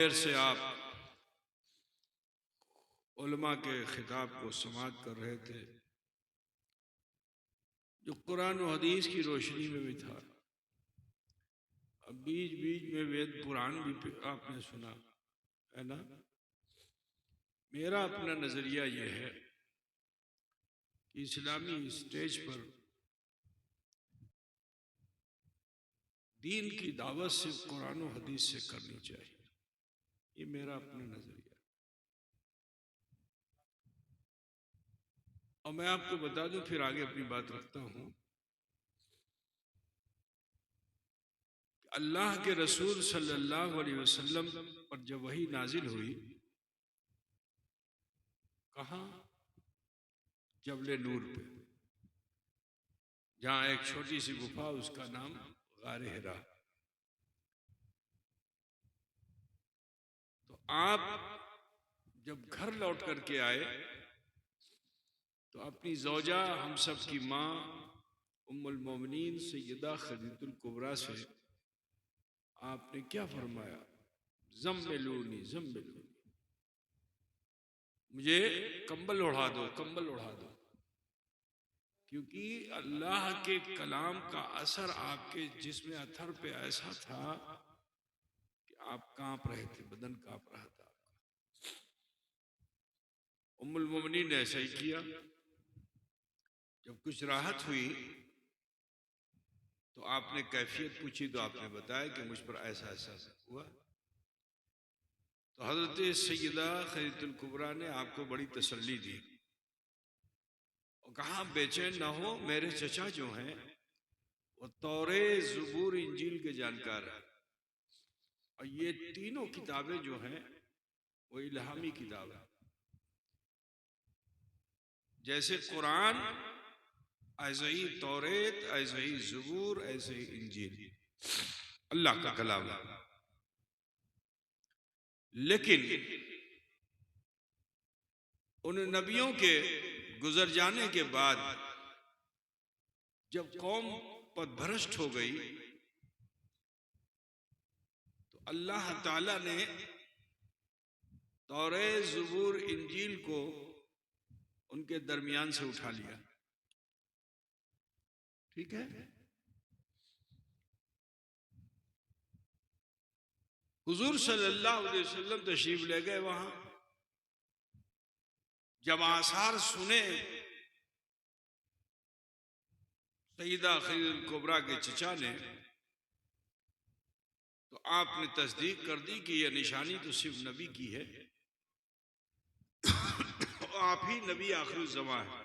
देर से आप उलमा के खिताब को समाअत कर रहे थे, जो कुरान और हदीस की रोशनी में भी था। अब बीच बीच में वेद पुराण भी आपने सुना है ना। मेरा अपना नजरिया यह है कि इस्लामी स्टेज पर दीन की दावत सिर्फ कुरान और हदीस से करनी चाहिए। ये मेरा अपना नजरिया है। और मैं आपको बता दूं, फिर आगे अपनी बात रखता हूं। अल्लाह के रसूल सल्लल्लाहु अलैहि वसल्लम पर जब वही नाजिल हुई, कहाँ? जबले नूर पे, जहां एक छोटी सी गुफा, उसका नाम गारे हिरा। तो आप जब घर लौट करके आए तो अपनी ज़ौजा, हम सब की माँ उम्मुल मोमिनीन सैयदा खदीजतुल कुबरा से आपने क्या फरमाया? ज़म्मिलूनी ज़म्मिलूनी, मुझे कंबल ओढ़ा दो, कंबल ओढ़ा दो। क्योंकि अल्लाह के कलाम का असर आपके जिस्म अथर पे ऐसा था कि आप कांप रहे थे, बदन कांप रहा था। उम्मुल मोमिनीन ने ऐसा ही किया। जब कुछ राहत हुई तो आपने कैफियत पूछी, तो आपने बताया कि मुझ पर ऐसा ऐसा हुआ। तो हजरत सैयदा खदीजतुल कुबरा ने आपको बड़ी तसल्ली दी और कहा, बेचैन ना हो, मेरे चचा जो हैं वो तौरे, ज़बूर, इंजील के जानकार हैं। और ये तीनों किताबें जो हैं वो इल्हामी किताब है। जैसे कुरान ऐसे ही तौरेत, ऐसे ही ज़बूर, ऐसे ही इंजील अल्लाह का कलाम है। लेकिन उन नबियों के गुजर जाने के बाद जब कौम पथभ्रष्ट हो गई तो अल्लाह ताला ने तौरे, ज़बूर, इंजील को उनके दरमियान से उठा लिया। ठीक है। हुजूर सल्लल्लाहु अलैहि वसल्लम तशरीफ ले गए वहां। जब आसार सुने सईदा खदीजतुल कुबरा के चचा ने, तो आपने तस्दीक कर दी कि यह निशानी तो सिर्फ नबी की है, आप ही नबी आखिर ज़मां है।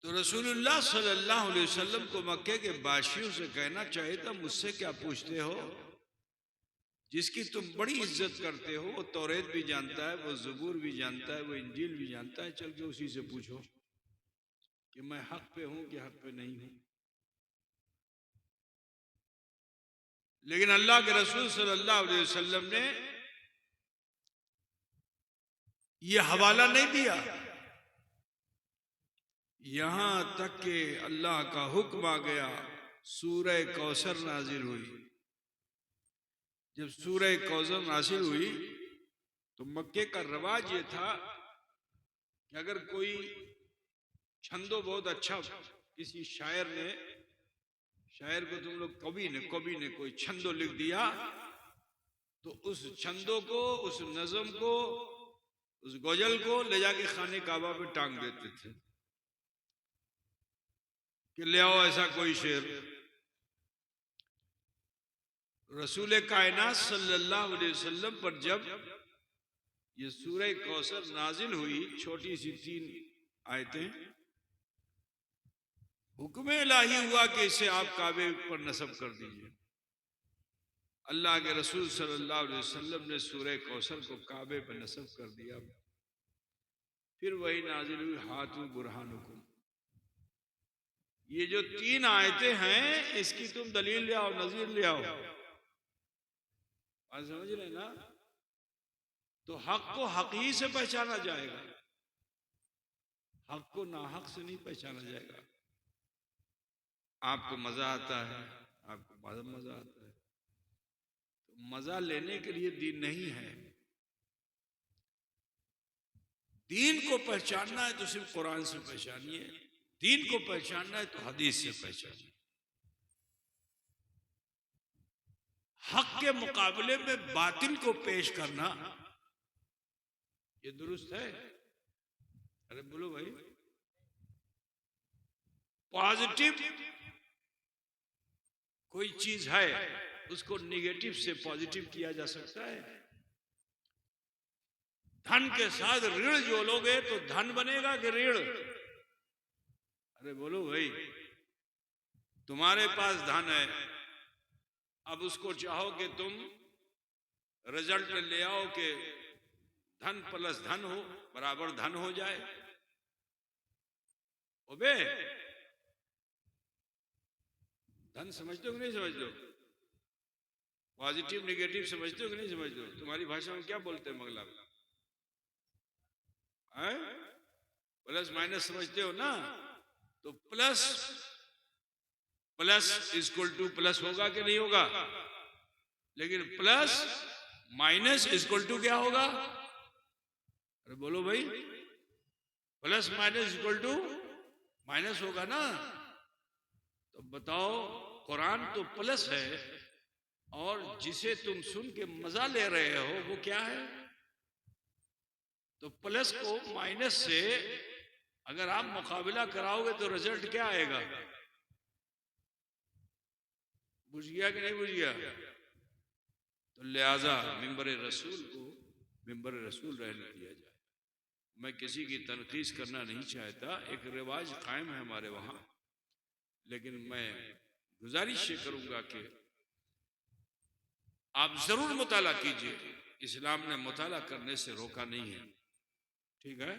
तो रसूलुल्लाह सल्लल्लाहु अलैहि वसल्लम को मक्के के बाशियों से कहना चाहिए था, मुझसे क्या पूछते हो? जिसकी तुम बड़ी इज्जत करते हो वो तौरेत भी जानता है, वो ज़बूर भी जानता है, वो इंजील भी जानता है। चल के उसी से पूछो कि मैं हक पे हूं कि हक पे नहीं हूं। लेकिन अल्लाह के रसूल सल्लल्लाहु अलैहि वसल्लम ने ये हवाला नहीं दिया। यहां तक कि अल्लाह का हुक्म आ गया, सूरह कौसर नाजिल हुई। जब सूरह कौसर नाजिल हुई तो मक्के का रवाज ये था कि अगर कोई छंदो बहुत अच्छा, किसी शायर को तुम लोग कवि ने कोई छंदो लिख दिया, तो उस छंदो को, उस नज़म को, उस गजल को ले जाके खाने काबा पे टांग देते थे कि ले आओ ऐसा कोई शेर। रसूल कायनात सल्लल्लाहु अलैहि वसल्लम पर जब ये सूरह कौसर नाजिल हुई, छोटी सी 3 आयतें, हुक्म इलाही हुआ कि इसे आप काबे पर नस्ब कर दीजिए। अल्लाह के रसूल सल्लल्लाहु अलैहि वसल्लम ने सूरह कौसर को काबे पर नस्ब कर दिया। फिर वही नाजिल हुई, हाथू बुरहानुकुम। ये जो 3 आयतें हैं, इसकी तुम दलील ले आओ, नजीर ले आओ। बात समझ रहे ना? तो हक को हक ही से पहचाना जाएगा, हक को नाहक से नहीं पहचाना जाएगा। आपको मजा आता है, आपको मजा आता है, मजा लेने के लिए दीन नहीं है। दीन को पहचानना है तो सिर्फ कुरान से पहचानिए, दीन को पहचानना है तो हदीस से पहचानिए। हक के मुकाबले में बातिल को पेश करना ये दुरुस्त है? अरे बोलो भाई। पॉजिटिव कोई चीज है उसको निगेटिव से पॉजिटिव किया जा सकता है। धन के साथ ऋण जोड़ोगे तो धन बनेगा कि ऋण? अरे बोलो भाई। तुम्हारे पास धन है, अब उसको चाहो कि तुम रिजल्ट ले आओ कि धन प्लस धन हो बराबर धन हो जाए। ओबे धन समझते हो कि नहीं समझते हो? पॉजिटिव नेगेटिव समझते हो कि नहीं समझते हो? तुम्हारी भाषा में क्या बोलते हैं मंगला में? प्लस माइनस समझते हो ना? तो plus plus equal two plus होगा कि नहीं होगा? लेकिन प्लस माइनस इक्वल टू क्या होगा? अरे बोलो भाई। Plus minus equal to minus होगा ना? तो बताओ, कुरान तो प्लस है और जिसे तुम सुन के मजा ले रहे हो वो क्या है? तो प्लस को माइनस से अगर आप मुकाबला कराओगे तो रिजल्ट क्या आएगा? बुझ गया कि नहीं बुझ गया? तो लिहाजा मिंबर रसूल को मिंबर रसूल रहने दिया जाए। मैं किसी की तनकीस करना नहीं चाहता, एक रिवाज कायम है हमारे वहां, लेकिन मैं गुजारिश ये करूंगा कि आप जरूर मुताला कीजिए। इस्लाम ने मुताला करने से रोका नहीं है, ठीक है?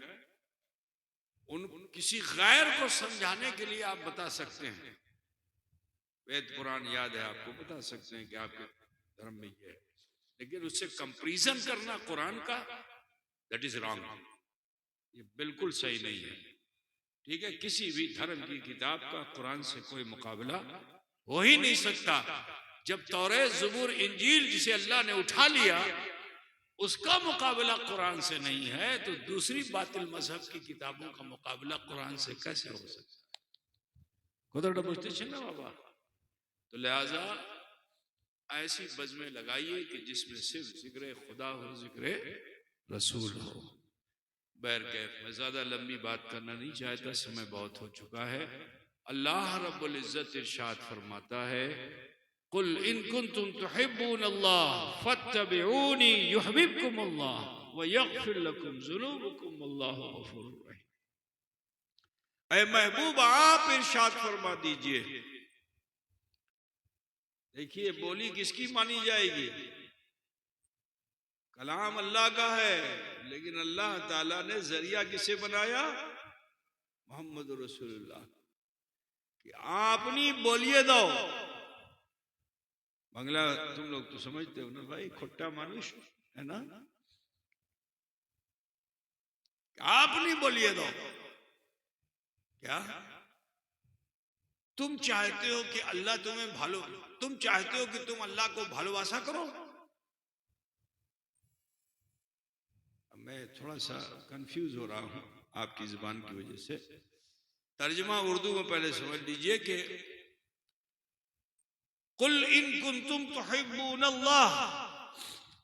उन किसी गैर को समझाने के लिए आप बता सकते हैं, वेद पुराण याद है आपको, बता सकते हैं कि आपके धर्म में ये है, लेकिन उससे कंपैरिजन करना कुरान का, दैट इज रॉन्ग। ये बिल्कुल सही नहीं है, ठीक है? किसी भी धर्म की किताब का कुरान से कोई मुकाबला हो ही नहीं सकता। जब तौरात, ज़बूर, इंजील जिसे अल्लाह ने उठा लिया उसका मुकाबला कुरान से नहीं है, तो दूसरी बातिल मजहब की किताबों का मुकाबला कुरान से कैसे हो सकता है? खुदा बुझते ना बाबा। तो लिहाजा ऐसी बज़में लगाइए कि जिसमें सिर्फ जिक्र खुदा हो, जिक्र रसूल हो। बैर कैफ मैं ज्यादा लंबी बात करना नहीं चाहता, समय बहुत हो चुका है। अल्लाह रब्बुल इज्जत इरशाद फरमाता है, कुल इन कुंतुम तुहिब्बूनल्लाह फत्तबिऊनी युहब्बुकुमुल्लाह व यगफिर लकुम ज़ुनूबकुम वल्लाहु गफूरुर रहीम। ऐ महबूब आप इरशाद फरमा दीजिए। देखिए बोली किसकी मानी जाएगी? कलाम अल्लाह का है, लेकिन अल्लाह ताला ने जरिया किसे बनाया? मोहम्मद रसूलुल्लाह। कि आपनी बोलिए दो। बांग्ला तुम लोग तो समझते हो ना भाई, खोटा मानुष है ना? आपनी बोलिए दो। क्या तुम चाहते हो कि अल्लाह तुम्हें तुम चाहते हो कि तुम अल्लाह को भालोबासा करो? मैं थोड़ा सा कंफ्यूज हो रहा हूं आपकी जुबान की वजह से। तर्जुमा उर्दू में पहले समझ लीजिए कि कुल इन कुंतुम तुहिब्बूनल्लाह,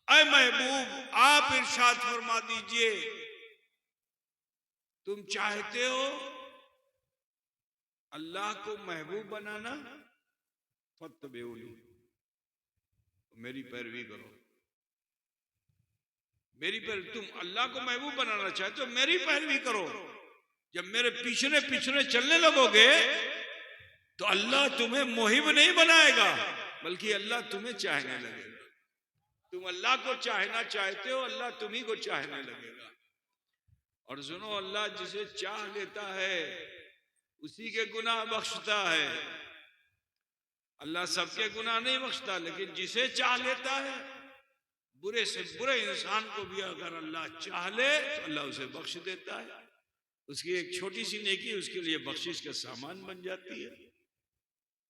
ऐ महबूब आप इरशाद फरमा दीजिए, तुम चाहते हो अल्लाह को महबूब बनाना, फत्तबिऊनी, मेरी पैरवी करो। मेरी पैरवी, तुम अल्लाह को महबूब बनाना चाहते हो, मेरी पैरवी करो। जब मेरे पीछे पीछे चलने लगोगे तो अल्लाह तुम्हें मोहिब नहीं बनाएगा, बल्कि अल्लाह तुम्हें चाहने लगेगा। तुम अल्लाह को चाहना चाहते हो, अल्लाह तुम्ही को चाहने लगेगा। और सुनो, अल्लाह जिसे चाह लेता है उसी के गुनाह बख्शता है। अल्लाह सबके गुनाह नहीं बख्शता, लेकिन जिसे चाह लेता है, बुरे से बुरे इंसान को भी अगर अल्लाह चाह ले तो अल्लाह उसे बख्श देता है। उसकी एक छोटी सी नेकी उसके लिए बख्शिश का सामान बन जाती है।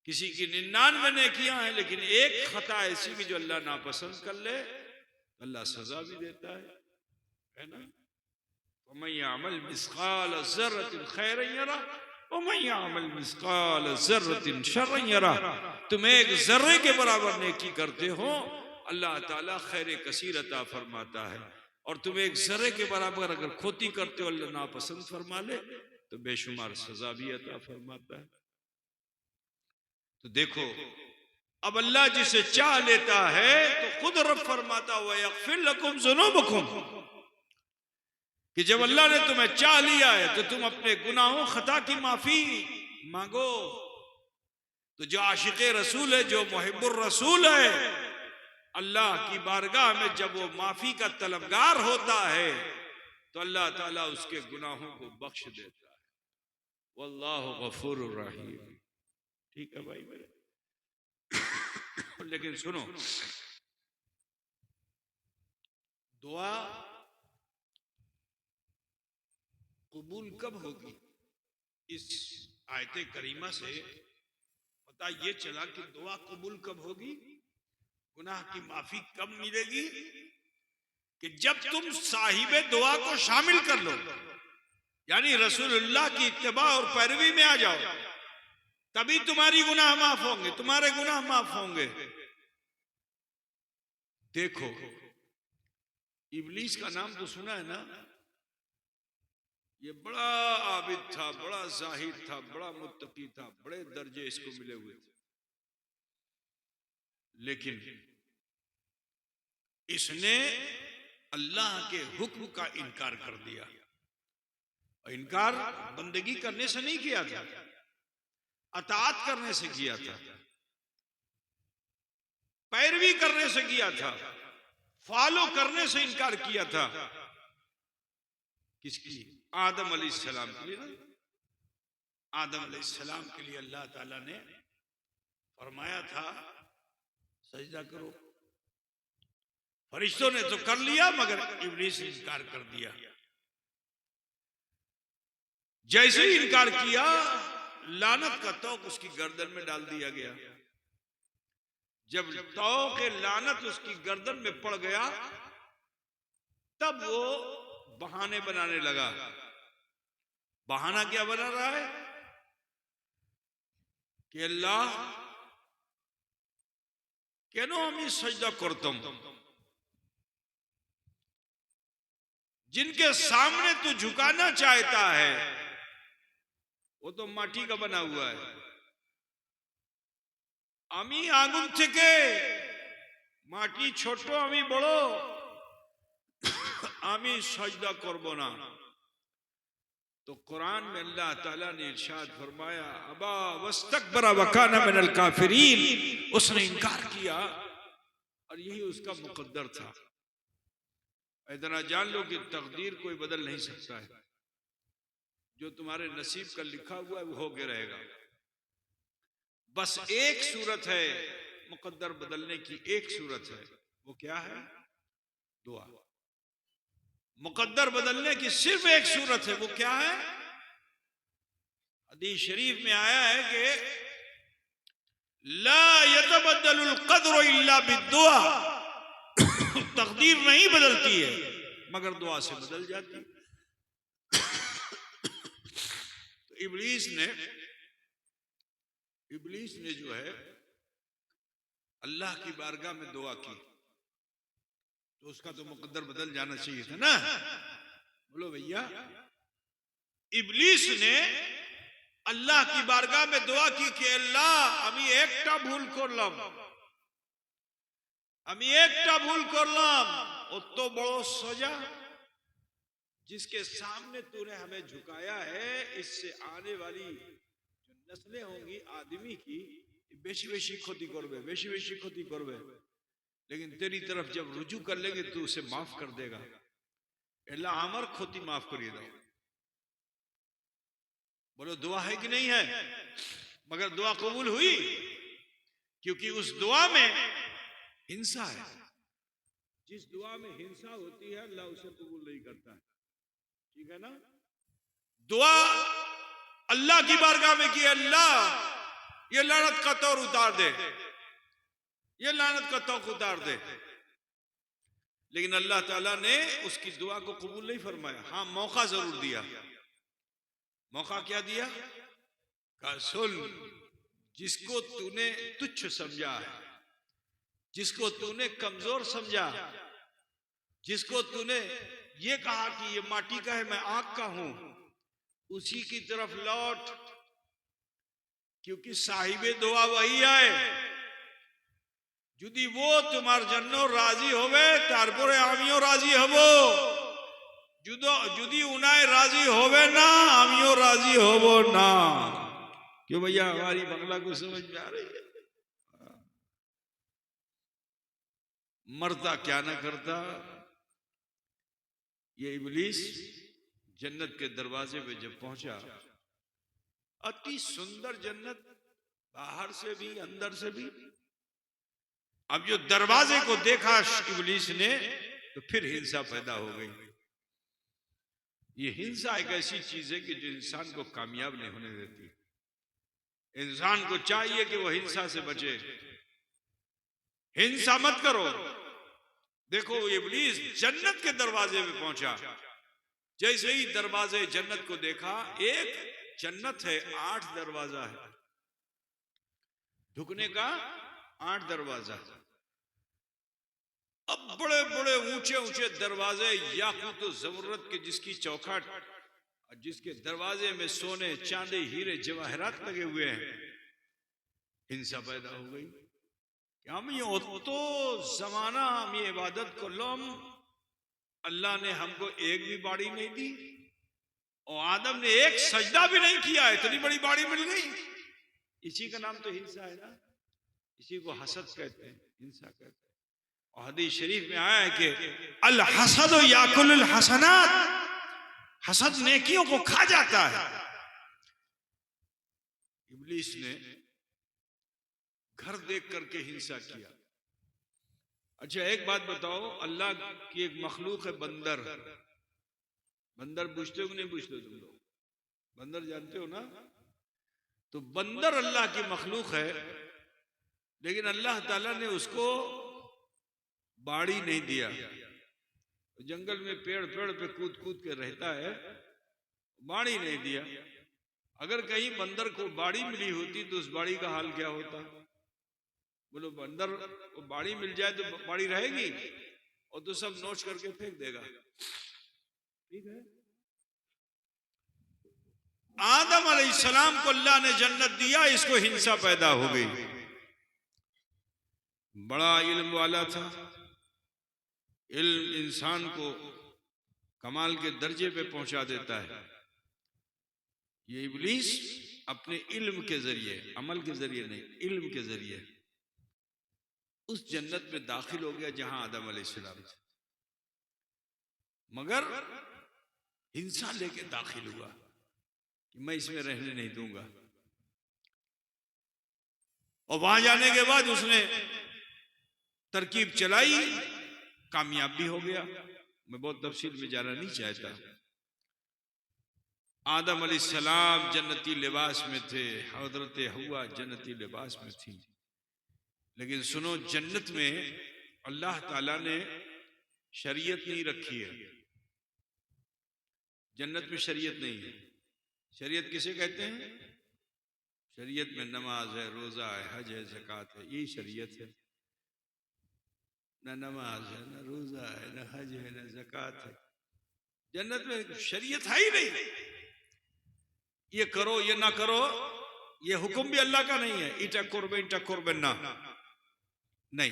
किसी की 99 नेकियां हैं, लेकिन एक खता ऐसी कि जो अल्लाह नापसंद कर ले, अल्लाह सजा भी देता है ना। वमन यअमल मिस्काल ज़र्रतिन खैरन यरा वमन यअमल मिस्काल ज़र्रतिन शर्रन यरा। तुम एक जर्रे के बराबर नेकी करते हो, अल्लाह ताला खैर कसीर अता फरमाता है, और तुम एक जर्रे के बराबर अगर खोती करते हो, अल्लाह नापसंद फरमा ले तो बेशुमार सजा भी अता फरमाता है। तो देखो, अब अल्लाह जिसे चाह लेता है तो खुद रब फरमाता हुआ यग़फिर लकुम ज़ुनूबकुम, कि जब अल्लाह ने तुम्हें चाह लिया है तो तुम अपने गुनाहों खता की माफी मांगो। तो जो आशिक़ रसूल है, जो मुहिब्बुर रसूल है, अल्लाह की बारगाह में जब वो माफी का तलबगार होता है तो अल्लाह ताला उसके गुनाहों को बख्श देता है। वल्लाहु गफूरुर रहीम। ठीक है भाई मेरे। लेकिन सुनो, दुआ कबूल कब होगी, इस आयते करीमा से पता ये चला कि दुआ कबूल कब होगी, गुनाह की माफी कब मिलेगी, कि जब तुम साहिबे दुआ को शामिल कर लो, यानी रसूलुल्लाह की इत्तिबा और पैरवी में आ जाओ, तभी तुम्हारी गुनाह माफ होंगे, तुम्हारे गुनाह माफ होंगे। देखो, इब्लीस का नाम तो सुना है ना, ये बड़ा आबिद था, बड़ा जाहिद था, बड़ा मुत्तकी था, बड़े दर्जे इसको मिले हुए थे, लेकिन इसने अल्लाह के हुक्म का इनकार कर दिया। और इनकार बंदगी करने से नहीं किया था, अताअत करने से किया था, पैरवी करने से किया था, फॉलो करने से इनकार किया था। किसकी? आदम अलैहिस्सलाम के लिए ना। आदम अलैहिस्सलाम के लिए अल्लाह ताला ने फरमाया था सजदा करो, फरिश्तों ने तो कर लिया, मगर इब्लीस ने इनकार कर दिया। जैसे ही इनकार किया, लानत का तौक उसकी गर्दन में डाल दिया गया। जब तौक लानत उसकी गर्दन में पड़ गया, तब वो बहाने बनाने लगा। बहाना क्या बना रहा है कि अल्लाह केन आमी सजदा करतम, जिनके सामने तू झुकाना चाहता है वो तो माटी का बना हुआ है। आमी आगुन थेके माटी छोटो, आमी बड़ो, आमी सजदा करबो ना। तो कुरान में अल्लाह ताला ने इरशाद फरमाया, अबा वस्तकबरा वकाना मिनल काफिरीन, उसने इनकार किया और यही उसका मुकद्दर था। इतना जान लो कि तकदीर कोई बदल नहीं सकता है, जो तुम्हारे नसीब का लिखा हुआ है वो होके रहेगा। बस एक सूरत है मुकद्दर बदलने की, एक सूरत है, वो क्या है? दुआ। मुकद्दर बदलने की सिर्फ एक सूरत है, वो क्या है? हदीस शरीफ में आया है कि ला यतबद्दलुल क़द्रु इल्ला बिद्दुआ, तकदीर नहीं बदलती है मगर दुआ से बदल जाती। तो इब्लीस ने जो है अल्लाह की बारगाह में दुआ की, तो उसका तो मुकद्दर बदल जाना चाहिए था ना। बोलो भैया, इब्लीस ने अल्लाह की बारगाह में दुआ की कि अल्लाह আমি একটা ভুল করলাম, আমি একটা ভুল করলাম, অত বড় सजा जिसके सामने तूने हमें झुकाया है, इससे आने वाली जो नस्लें होंगी आदमी की, बेशी बेशी क्षति करबे, बेशी बेशी क्षति करबे, लेकिन तेरी तरफ जब रुजू कर लेंगे तो उसे माफ कर देगा। अल्लाह हमार क्षति माफ करिए दो। बोलो दुआ है कि नहीं है? मगर दुआ कबूल हुई क्योंकि उस दुआ में हिंसा है। जिस दुआ में हिंसा होती है अल्लाह उसे कबूल नहीं करता है। ठीक है ना? दुआ अल्लाह की बारगाह में की, अल्लाह ये लानत का तौर उतार दे, ये लानत का तौर उतार दे। लेकिन अल्लाह ताला ने उसकी दुआ को कबूल नहीं फरमाया। हाँ, मौका जरूर दिया। मौका क्या दिया? कहा सुन, जिसको तूने तुच्छ समझा है, जिसको तूने कमजोर समझा, जिसको तूने ये कहा कि ये माटी का है मैं आग का हूं, उसी की तरफ लौट, क्योंकि साहिबे दुआ वही आए। जुदी वो तुम्हार जन्नो राजी होवे तारपरे आमियो राजी हबो, जुदी उनाए राजी होवे ना आमियो राजी होवो ना। क्यों भैया, हमारी बंगला को समझ में आ रही है? मरता क्या ना करता। ये इब्लीस जन्नत के दरवाजे पे जब पहुंचा, अति सुंदर जन्नत, बाहर से भी अंदर से भी। अब जो दरवाजे को देखा इब्लीस ने, तो फिर हिंसा पैदा हो गई। ये हिंसा एक ऐसी चीज है कि जो इंसान को कामयाब नहीं होने देती। इंसान को चाहिए कि वो हिंसा से बचे। हिंसा मत करो। देखो, इब्लीस जन्नत के दरवाजे पे पहुंचा, जैसे ही दरवाजे जन्नत को देखा, एक जन्नत है, 8 दरवाजा है, ढुकने का 8 दरवाजा। अब बड़े बड़े ऊंचे ऊंचे दरवाजे, याकूत और जमुरत के जिसकी चौखट, जिसके दरवाजे में सोने चांदी हीरे जवाहरात लगे हुए हैं। हिंसा पैदा हो गई कि हम ये तो जमाना हम ये इबादत को लम, अल्लाह ने हमको एक भी बाड़ी नहीं दी और आदम ने एक सजदा भी नहीं किया, इतनी बड़ी बाड़ी मिल गई। इसी का नाम तो हिंसा है ना, इसी को हसद कहते हैं, हिंसा कहते हैं। और हदीस शरीफ में आया है कि अल हसद याकुल हसनात, हसद नेकियों को खा जाता है। इब्लीस ने घर देख करके हिंसा किया। अच्छा, एक बात बताओ, अल्लाह की एक मखलूक है बंदर। बंदर पूछते हो कि नहीं पूछते तुम लोग? बंदर जानते हो ना? तो बंदर अल्लाह की मखलूक है, लेकिन अल्लाह ताला ने उसको बाड़ी नहीं दिया। जंगल में पेड़ पेड़ पे कूद कूद के रहता है, बाड़ी नहीं दिया। अगर कहीं बंदर को बाड़ी मिली होती तो उस बाड़ी का हाल क्या होता? बोलो, बंदर को बाड़ी मिल जाए तो बाड़ी रहेगी और तो सब नोच करके फेंक देगा। ठीक है। आदम अलैहिस्सलाम को अल्लाह ने जन्नत दिया, इसको हिंसा पैदा हो गई। बड़ा इल्म वाला था, इल्म इंसान को कमाल के दर्जे पे पहुंचा देता है। ये इब्लीस अपने इल्म के जरिए, अमल के जरिए नहीं, इल्म के जरिए उस जन्नत में दाखिल हो गया जहां आदम अलैहिस्सलाम थे, मगर हिंसा लेके दाखिल हुआ कि मैं इसमें रहने नहीं दूंगा। और वहां जाने के बाद उसने तरकीब चलाई, कामयाब भी हो गया। मैं बहुत तफसील में जाना नहीं चाहता। आदम अलैहिस्सलाम जन्नती लिबास में थे, हजरत हव्वा जन्नती लिबास में थी। लेकिन सुनो, जन्नत में अल्लाह ताला ने शरीयत नहीं रखी है। जन्नत में शरीयत नहीं है। शरीयत किसे कहते हैं? शरीयत में नमाज है, रोजा है, हज है, ज़कात है, यही शरीयत है। न नमाज है, न रोजा है, न हज है, न ज़कात है। जन्नत में शरीयत है ही नहीं। ये करो, ये ना करो, ये हुक्म भी अल्लाह का नहीं है। इटा कुर्बे ना, नहीं।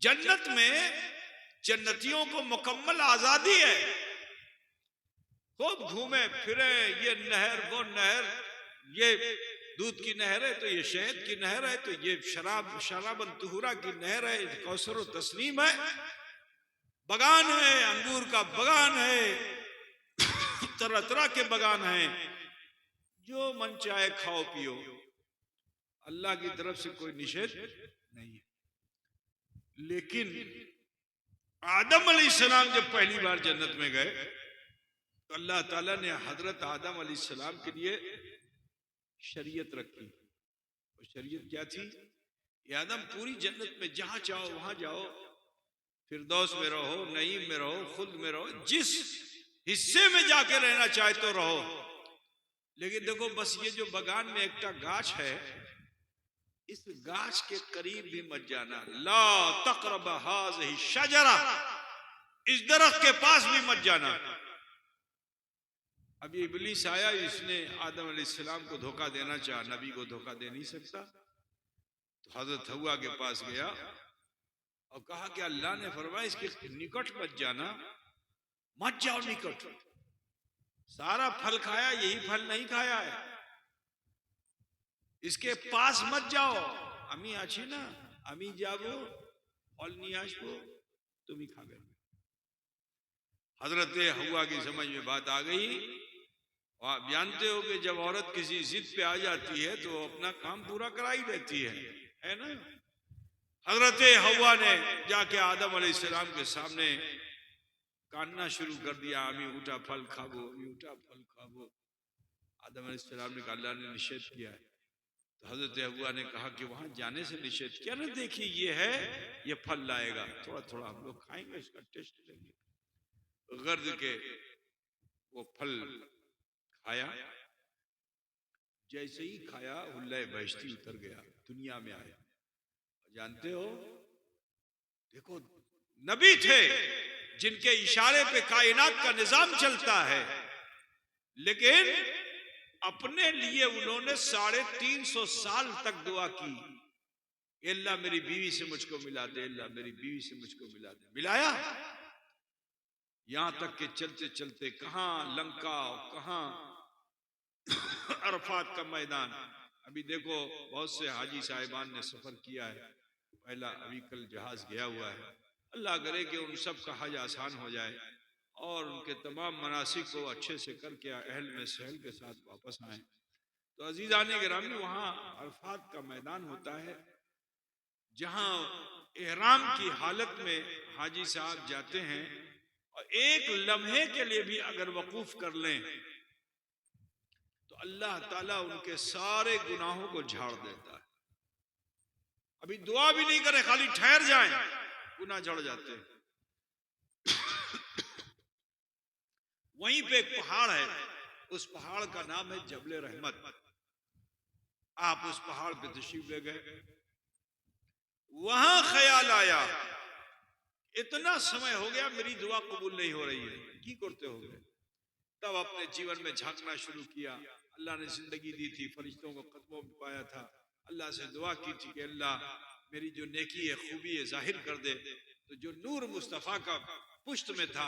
जन्नत में जन्नतियों को मुकम्मल आजादी है, खूब घूमे फिरे। ये नहर, वो नहर, ये दूध की नहर है तो ये शहद की नहर है, तो ये शराबन तुहुरा की नहर है, कौसर व तस्नीम है, बगान है, अंगूर का बगान है, तरह तरह के बगान हैं। जो मन चाहे खाओ पियो, अल्लाह की तरफ से कोई निषेध नहीं है। लेकिन आदम अलैहिस्सलाम जब पहली बार जन्नत में गए तो अल्लाह ताला ने हजरत आदम अलैहिस्सलाम के लिए शरीयत रखी। और शरीयत क्या थी? ये आदम पूरी जन्नत में जहां चाहो वहां जाओ, फिरदौस में रहो, नईम में रहो, खुद में रहो, जिस हिस्से में जाके रहना चाहे तो रहो, लेकिन देखो बस ये जो बगान में एक गाछ है, इस गाछ के करीब भी मत जाना। ला तक़रब हाज़िही शजरा, इस दरख्त के पास भी मत जाना। अब ये इब्लीस आया, इसने आदम अलैहिस्सलाम को धोखा देना चाहा, नबी को धोखा दे नहीं सकता। तो हजरत हव्वा के पास गया और कहा कि अल्लाह ने फरमाया इसके निकट मत जाना, मत जाओ निकट। सारा फल खाया, यही फल नहीं खाया है, इसके पास मत जाओ। আমি আছি না, আমি যাব, फल नहीं আসবो, तुम ही खाবে। हजरत हव्वा की समझ में बात आ गई। और आप जानते हो कि जब औरत किसी जिद पे आ जाती है तो अपना काम पूरा करा ही देती है ना। हजरत हव्वा ने जाके आदम अलैहिस्सलाम के सामने कानना शुरू कर दिया, আমি उठा फल खाबो, আমি उठा फल खाबो। आदम अलैहिस्सलाम ने कहा अल्लाह ने निषेध किया है। तो हजरत हव्वा ने कहा कि वहां जाने से निषेध किया ना, देखिए ये है, ये फल लाएगा, थोड़ा थोड़ा हम लोग खाएंगे, इसका टेस्ट लेंगे। गर्द के वो फल खाया, जैसे ही खाया हुल्ले बहश्ती उतर गया, दुनिया में आया। जानते हो, देखो नबी थे जिनके इशारे पे कायनात का निजाम चलता है, लेकिन अपने लिए उन्होंने 350 साल तक दुआ की, अल्लाह मेरी बीवी से मुझको मिला दे, अल्लाह मेरी बीवी से मुझको मिला दे। मिलाया, यहां तक कि चलते चलते कहां लंका, कहां अरफात का मैदान। अभी देखो बहुत से हाजी साहिबान ने सफर किया है, पहला अभी कल जहाज गया हुआ है। अल्लाह करे कि उन सब का हज आसान हो जाए और उनके तमाम मनासिक को अच्छे से करके अहल में सहल के साथ वापस आए। तो अजीजाने गिरामी, वहां अरफात का मैदान होता है, जहां एहराम की हालत में हाजी साहब जाते हैं और एक लम्हे के लिए भी अगर वकूफ कर लें तो अल्लाह ताला उनके सारे गुनाहों को झाड़ देता है। अभी दुआ भी नहीं करे, खाली ठहर जाएं, गुनाह झड़ जाते हैं। वहीं पे एक पहाड़ है, उस पहाड़ का नाम है जबल रहमत। आप उस पहाड़ पे तशरीफ ले गए, वहां ख्याल आया इतना समय हो गया मेरी दुआ कबूल नहीं हो रही है, की करते हो गए। तब अपने जीवन में झांकना शुरू किया। अल्लाह ने जिंदगी दी थी, फरिश्तों को कदमों में पाया था, अल्लाह से दुआ की थी कि अल्लाह मेरी जो नेकी है, खूबी है, जाहिर कर दे। तो जो नूर मुस्तफा का पुश्त में था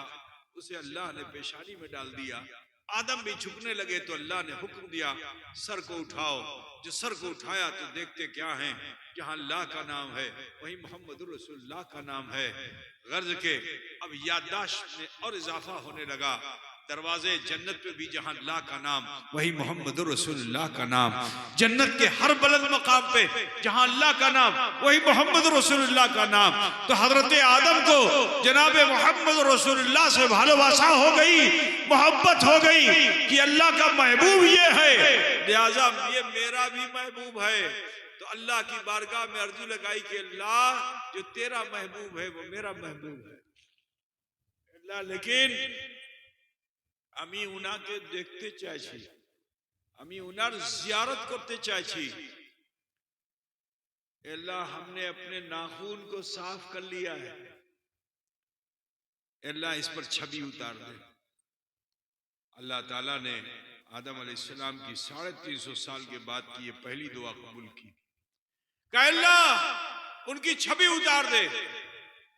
उसे अल्लाह ने पेशानी में डाल दिया। आदम भी झुकने लगे तो अल्लाह ने हुक्म दिया सर को उठाओ। जो सर को उठाया तो देखते क्या है, जहां अल्लाह का नाम है वहीं मोहम्मद रसूलुल्लाह का नाम है। गर्ज के अब याददाश्त में और इजाफा होने लगा। दरवाजे जन्नत पे भी जहां अल्लाह का नाम वही मोहम्मद रसूलुल्लाह का नाम। जन्नत के हर बुलंद मकाम पे जहां अल्लाह का नाम वही मोहम्मद रसूलुल्लाह का नाम। तो हजरत आदम को जनाबे मोहम्मद रसूलुल्लाह से भालोबासा हो गई, मोहब्बत हो गई कि अल्लाह का महबूब ये है, लिहाजा ये मेरा भी महबूब है। तो अल्लाह की बारगाह में अर्जी लगाई कि अल्लाह जो तेरा महबूब है वो मेरा महबूब है अल्लाह। लेकिन আমি উনাকে দেখতে চাইছি, আমি উনার জিয়ারত করতে চাইছি। अल्लाह हमने अपने नाखून को साफ कर लिया है, अल्लाह इस पर छवि उतार दे। अल्लाह ताला ने आदम अलैहिस्सलाम की 350 साल के बाद की ये पहली दुआ कबूल की। कहा अल्लाह उनकी छवि उतार दे।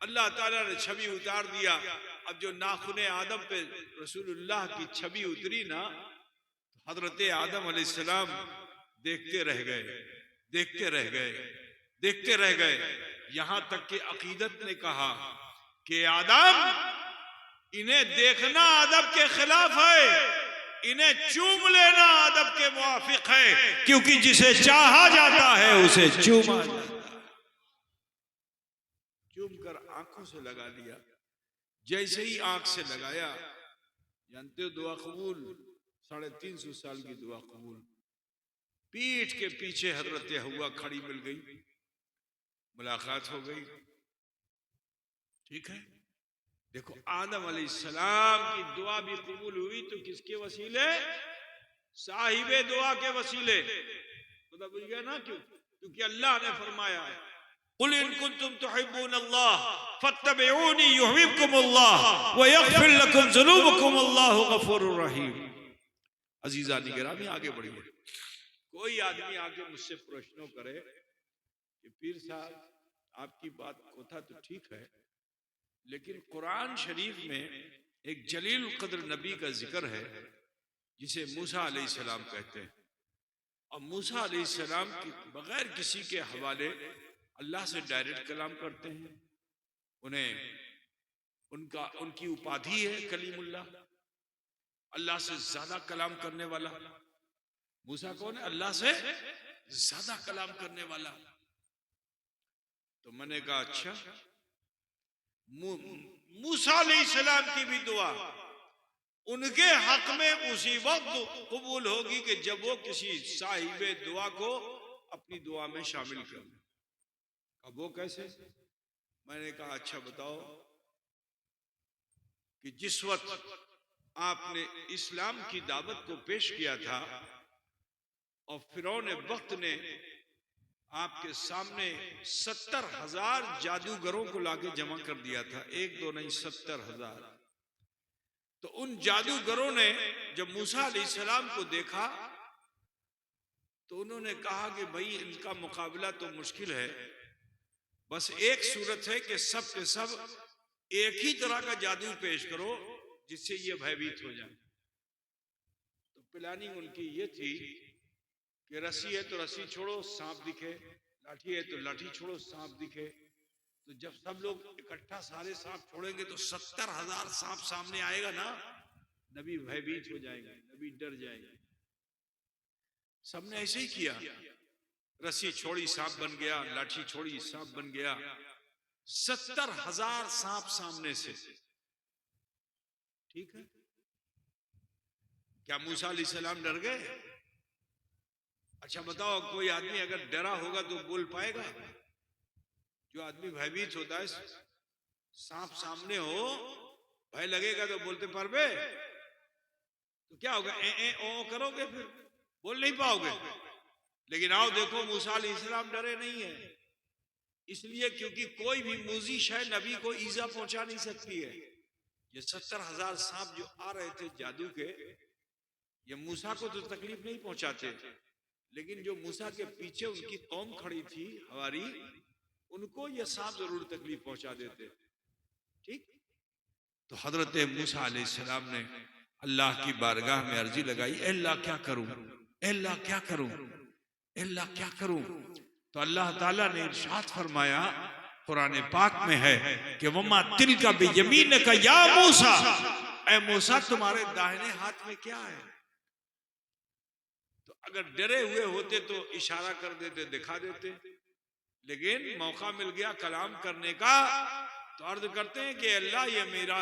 अल्लाह ताला ने छवि उतार दिया। अब जो नाखूने आदम पे रसूलुल्लाह की छवि उतरी ना, हजरत आदम अलैहिस्सलाम देखते रह गए, देखते रह गए, देखते रह गए। यहां तक कि अकीदत ने कहा कि आदम इन्हें देखना अदब के खिलाफ है, इन्हें चूम लेना अदब के मुआफिक है, क्योंकि जिसे चाहा जाता है उसे चूमा जाता है। चूम कर आंखों से लगा लिया। जैसे ही आंख से लगाया, जानते हो दुआ कबूल, 350 साल की दुआ कबूल। पीठ के पीछे हजरत हव्वा खड़ी मिल गई, मुलाकात हो गई। ठीक है, देखो आदम अलैहिस्सलाम की दुआ भी कबूल हुई तो किसके वसीले? साहिबे दुआ के वसीले। पता बुझ गया ना क्यों? क्योंकि अल्लाह ने फरमाया है, कुल इन कुंतुम तुहिब्बूनल्लाह फत्तबिऊनी युहिब्बुकुमुल्लाह व यगफिर लकुम ज़ुनूबकुम अल्लाहु गफूरुर रहीम। अजीजा निगरानी आगे बढ़िए। कोई आदमी आके मुझसे प्रश्नों करे कि पीर साहब आपकी बात कोथा तो ठीक है, लेकिन कुरान शरीफ में एक जलील कद्र नबी का जिक्र है जिसे मूसा अलैहिस्सलाम कहते हैं, और मूसा अलैहिस्सलाम की बगैर किसी के हवाले अल्लाह से डायरेक्ट कलाम करते हैं। उनकी उपाधि है कलीमुल्लाह, अल्लाह से ज्यादा कलाम करने वाला। मूसा कौन है? अल्लाह से ज्यादा कलाम करने वाला। तो मैंने कहा अच्छा, मूसा अलैहिस्सलाम की भी दुआ उनके हक में उसी वक्त कबूल होगी कि जब वो किसी साहिबे दुआ को अपनी दुआ में शामिल कर। अब वो कैसे? मैंने कहा अच्छा बताओ कि जिस वक्त आपने इस्लाम की दावत को पेश किया था और फिरौन वक्त ने आपके सामने 70,000 जादूगरों को लाके जमा कर दिया था, एक दो नहीं 70,000। तो उन जादूगरों ने जब मूसा अलैहिस्सलाम को देखा तो उन्होंने कहा कि भाई इनका मुकाबला तो मुश्किल है, बस एक सूरत है कि सब के सब एक ही तरह का जादू पेश करो जिससे ये भयभीत हो जाए। तो प्लानिंग उनकी ये थी कि रस्सी है तो रस्सी छोड़ो सांप दिखे, लाठी है तो लाठी छोड़ो सांप दिखे। तो जब सब लोग इकट्ठा सारे सांप छोड़ेंगे तो 70,000 सांप सामने आएगा ना, नबी भयभीत हो जाएंगे, नबी डर जाएंगे। सबने ऐसे ही किया, रस्सी छोड़ी सांप बन गया, लाठी छोड़ी सांप बन गया, 70,000 सांप सामने से। ठीक है, क्या मूसा अलैहिस्सलाम डर गए? अच्छा बताओ, कोई आदमी अगर डरा होगा तो बोल पाएगा? जो आदमी भयभीत होता है, सांप सामने हो, भय लगेगा तो बोलते परबे तो क्या होगा? ओ करोगे, फिर बोल नहीं पाओगे। लेकिन आओ देखो मूसा अलैहिस्सलाम डरे नहीं है, इसलिए क्योंकि कोई भी मूजिश है नबी को ईजा पहुंचा नहीं सकती है। ये 70,000 सांप जो आ रहे थे जादू के, ये मूसा को तो तकलीफ नहीं पहुंचाते, लेकिन जो मूसा के पीछे उनकी कौम खड़ी थी हवारी, उनको ये सांप जरूर तकलीफ पहुंचा देते। ठीक, तो हजरत मूसा अलैहिस्सलाम ने अल्लाह की बारगाह में अर्जी लगाई, अल्लाह क्या करूं, अल्लाह क्या करूं, अल्लाह क्या करूं? तो अल्लाह ताला ने इरशाद फरमाया, कुरान पाक में है कि वमा तिलका बियमीन का या मूसा, ऐ मूसा तुम्हारे दाहिने हाथ में क्या है? तो अगर डरे हुए होते तो इशारा कर देते, दिखा देते, लेकिन मौका मिल गया कलाम करने का तो अर्ज करते हैं कि अल्लाह ये मेरा